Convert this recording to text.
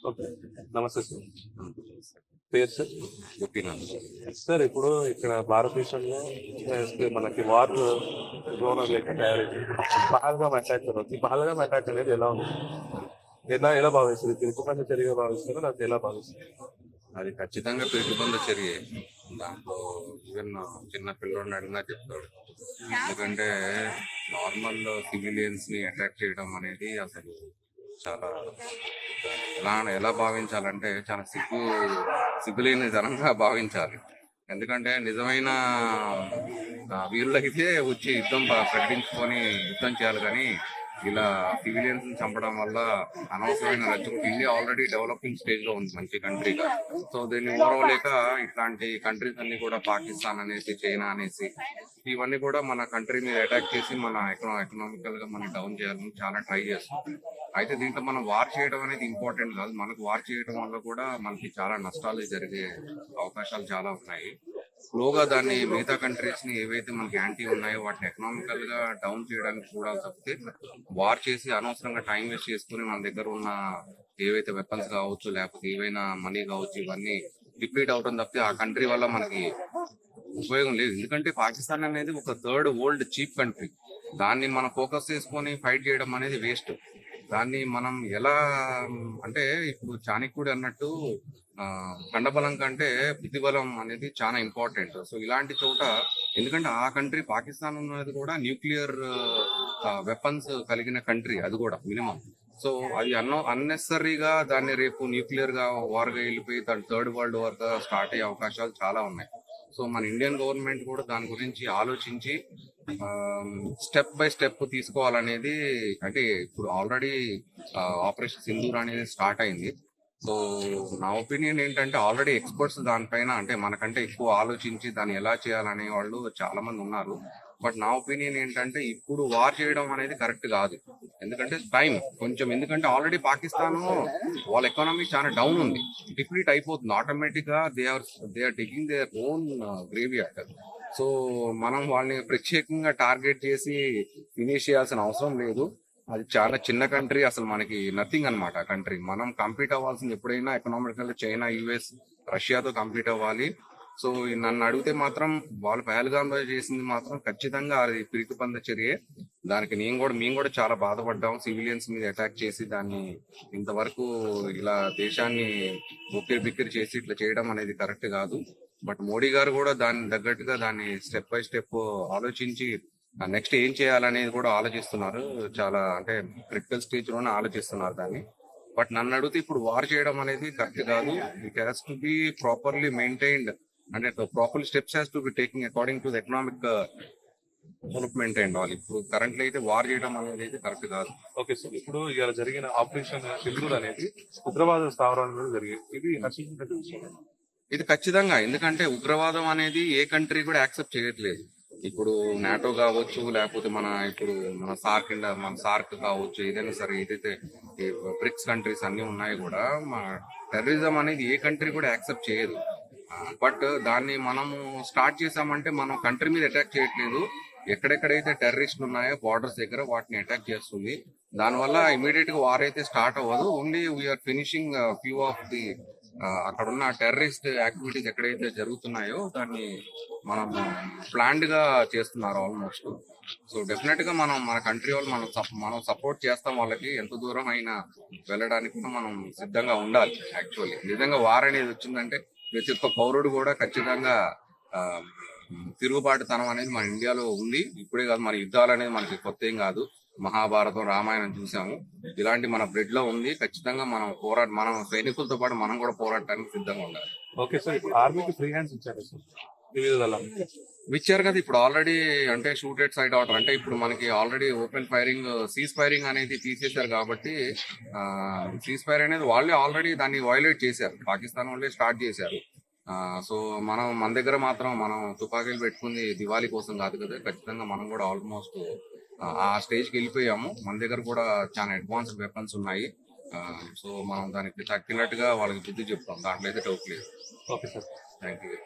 Okay. నమస్తే sir. పేరు sir? Gopinath. Sir ఇప్పుడు ఇక్కడ భారతదేశంలో మనకి వార్ జోన్ లెక్క తయారైంది. పహల్గామ్ అటాక్ జరుగుతుంది. ఈ పహల్గామ్ అటాక్ అనేది ఎలా ఉంది? ఎలా భావిస్తుంది? తిరుగుబంద చర్యగా భావిస్తారా? లేకపోతే ఎలా భావిస్తారు? అది ఖచ్చితంగా ప్రతిబంధ చర్యే. దాంట్లో ఈవెన్ చిన్న పిల్లోడిని అడిగినా చెప్తాడు. ఎందుకంటే నార్మల్ సివిలియన్స్ ని అటాక్ చేయడం అనేది అసలు చాలా ఎలా భావించాలంటే చాలా సిగ్గులేని జనంగా భావించాలి. ఎందుకంటే నిజమైన వీళ్ళకైతే వచ్చి యుద్ధం ప్రకటించుకొని యుద్ధం చేయాలి, కానీ ఇలా సివిలియన్స్ చంపడం వల్ల అనవసరమైన రచ్చ. ఇండియా ఆల్రెడీ డెవలపింగ్ స్టేజ్ లో ఉంది, మంచి కంట్రీగా. సో దీన్ని ఓరవలేక ఇట్లాంటి కంట్రీస్ అన్ని కూడా పాకిస్తాన్ అనేసి, చైనా అనేసి, ఇవన్నీ కూడా మన కంట్రీ మీద అటాక్ చేసి మన ఎకనామికల్ గా మనం డౌన్ చేయాలని చాలా ట్రై చేస్తాం. అయితే దీంట్లో మనం వార్ చేయడం అనేది ఇంపార్టెంట్ కాదు. మనకు వార్ చేయడం వల్ల కూడా మనకి చాలా నష్టాలు జరిగే అవకాశాలు చాలా ఉన్నాయి. స్లోగా దాన్ని మిగతా కంట్రీస్ ని ఏవైతే మనకి యాంటీ ఉన్నాయో వాటిని ఎకనామికల్ గా డౌన్ చేయడానికి చూడాలి తప్పితే వార్ చేసి అనవసరంగా టైం వేస్ట్ చేసుకుని మన దగ్గర ఉన్న ఏవైతే వెపన్స్ కావచ్చు, లేకపోతే ఏవైనా మనీ కావచ్చు, ఇవన్నీ డిప్లీట్ అవడం తప్పితే ఆ కంట్రీ వల్ల మనకి ఉపయోగం లేదు. ఎందుకంటే పాకిస్తాన్ అనేది ఒక థర్డ్ వరల్డ్ చీప్ కంట్రీ. దాన్ని మనం ఫోకస్ చేసుకొని ఫైట్ చేయడం అనేది వేస్ట్. దాన్ని మనం ఎలా అంటే ఇప్పుడు చాణక్యుడు అన్నట్టు కండబలం కంటే బుద్ధిబలం అనేది చాలా ఇంపార్టెంట్. సో ఇలాంటి చోట, ఎందుకంటే ఆ కంట్రీ పాకిస్తాన్ ఉన్నది కూడా న్యూక్లియర్ వెపన్స్ కలిగిన కంట్రీ, అది కూడా మినిమం. సో అది అన్నెసరీగా దాన్ని రేపు న్యూక్లియర్ గా వార్ గా వెళ్ళిపోయి దాని థర్డ్ వరల్డ్ వార్ గా స్టార్ట్ అయ్యే అవకాశాలు చాలా ఉన్నాయి. సో మన ఇండియన్ గవర్నమెంట్ కూడా దాని గురించి ఆలోచించి స్టెప్ బై స్టెప్ తీసుకోవాలనేది. అంటే ఇప్పుడు ఆల్రెడీ ఆపరేషన్ సింధూర్ అనేది స్టార్ట్ అయింది. సో నా ఒపీనియన్ ఏంటంటే ఆల్రెడీ ఎక్స్పర్ట్స్ దానిపైన, అంటే మనకంటే ఎక్కువ ఆలోచించి దాన్ని ఎలా చేయాలనే వాళ్ళు చాలా మంది ఉన్నారు. బట్ నా ఒపీనియన్ ఏంటంటే ఇప్పుడు వార్ చేయడం అనేది కరెక్ట్ కాదు. ఎందుకంటే టైం కొంచెం, ఎందుకంటే ఆల్రెడీ పాకిస్తాన్ వాళ్ళ ఎకానమీ చాలా డౌన్ ఉంది, డిప్లీట్ అయిపోతుంది ఆటోమేటిక్ గా. They are taking their own graveyard. So మనం వాళ్ళని ప్రత్యేకంగా టార్గెట్ చేసి ఫినిష్ చేయాల్సిన అవసరం లేదు. అది చాలా చిన్న కంట్రీ, అసలు మనకి నథింగ్ అనమాట ఆ కంట్రీ. మనం కంపీట్ అవ్వాల్సింది ఎప్పుడైనా ఎకనామికల్ చైనా, యుఎస్, రష్యాతో కంపీట్ అవ్వాలి. సో నన్ను అడిగితే మాత్రం వాళ్ళు పహల్గామ్ చేసింది మాత్రం ఖచ్చితంగా అది పిరికిపంద చర్యే. దానికి మేము కూడా చాలా బాధపడ్డాం. సివిలియన్స్ మీద అటాక్ చేసి దాన్ని ఇంతవరకు ఇలా దేశాన్ని ఉక్కిరి బిక్కిరి చేసి ఇట్లా చేయడం అనేది కరెక్ట్ కాదు. బట్ మోడీ గారు కూడా దాన్ని తగ్గట్టుగా దాన్ని స్టెప్ బై స్టెప్ ఆలోచించి నెక్స్ట్ ఏం చేయాలనేది కూడా ఆలోచిస్తున్నారు. చాలా అంటే క్రిటికల్ స్టేజ్ లోనే ఆలోచిస్తున్నారు దాన్ని. బట్ నన్ను అడిగితే ఇప్పుడు వార్ చేయడం అనేది కరెక్ట్ కాదు. It has to be properly maintained, అంటే proper steps has to be taking according to the economic development and all. ఇప్పుడు కరెంట్లీ అయితే వార్ చేయడం అనేది అయితే కరెక్ట్ కాదు. Okay sir. ఇప్పుడు ఇలా జరిగిన ఆపరేషన్ సింధూర్ అనేది ఉగ్రవాద స్థావరాల మీద జరిగింది. ఇది హర్షించినట్టు విషయం. ఇది ఖచ్చితంగా, ఎందుకంటే ఉగ్రవాదం అనేది ఏ కంట్రీ కూడా యాక్సెప్ట్ చేయట్లేదు. ఇప్పుడు నాటో కావచ్చు, లేకపోతే మన సార్క్ కావచ్చు, ఏదైనా సరే, ఏదైతే బ్రిక్స్ కంట్రీస్ అన్ని ఉన్నాయి కూడా, మా టెర్రరిజం అనేది ఏ కంట్రీ కూడా యాక్సెప్ట్ చేయదు. బట్ దాన్ని మనము స్టార్ట్ చేసామంటే మనం కంట్రీ మీద అటాక్ చేయట్లేదు. ఎక్కడెక్కడైతే టెర్రరిస్టులు ఉన్నాయో బార్డర్స్ దగ్గర వాటిని అటాక్ చేస్తుంది. దానివల్ల ఇమీడియట్ గా వార్ అయితే స్టార్ట్ అవ్వదు. Only we are finishing few of the అక్కడ ఉన్న టెర్రరిస్ట్ యాక్టివిటీస్ ఎక్కడైతే జరుగుతున్నాయో దాన్ని మనం ప్లాన్డ్ గా చేస్తున్నారు ఆల్మోస్ట్. సో డెఫినెట్ గా మన కంట్రీ వాళ్ళు మనం సపోర్ట్ చేస్తాం. వాళ్ళకి ఎంత దూరం అయినా వెళ్ళడానికి మనం సిద్ధంగా ఉండాలి. యాక్చువల్లీ నిజంగా వార్ అనేది వచ్చిందంటే ప్రతి ఒక్క పౌరుడు కూడా ఖచ్చితంగా ఆ తిరుగుబాటుతనం అనేది మన ఇండియాలో ఉంది. ఇప్పుడే కాదు, మన యుద్ధాలు అనేది మనకి కొత్త ఏం కాదు. మహాభారతం, రామాయణం చూసాము. ఇలాంటి మన బ్లడ్ లో ఉంది. ఖచ్చితంగా మనం సైనికులతో పాటు మనం కూడా పోరాడటానికి సిద్ధంగా ఉండాలి. Okay sir. ఇప్పుడు ఆర్మీకి ఫ్రీ హ్యాండ్స్ ఇచ్చారు సార్ వివిధ దళాలు. ఇచ్చారు కదా ఇప్పుడు ఆల్రెడీ. అంటే షూట్ ఎట్ సైడ్ ఆర్డర్, అంటే ఇప్పుడు మనకి already open firing, seize firing అనేది తీసేశారు. కాబట్టి సీజ్ ఫైర్ అనేది వాళ్ళే ఆల్రెడీ దాన్ని వైలేట్ చేశారు. పాకిస్తాన్ వాళ్ళే స్టార్ట్ చేశారు. సో మన దగ్గర మాత్రం మనం తుపాకీలు పెట్టుకుంది దివాళీ కోసం కాదు కదా. ఖచ్చితంగా మనం కూడా ఆల్మోస్ట్ ఆ స్టేజ్కి వెళ్ళిపోయాము. మన దగ్గర కూడా చాలా అడ్వాన్స్డ్ వెపన్స్ ఉన్నాయి. సో మనం దానికి తగ్గినట్టుగా వాళ్ళకి బుద్ధి చెప్తాం. దాంట్లో అయితే డౌట్ లేదు. Okay sir. Thank you.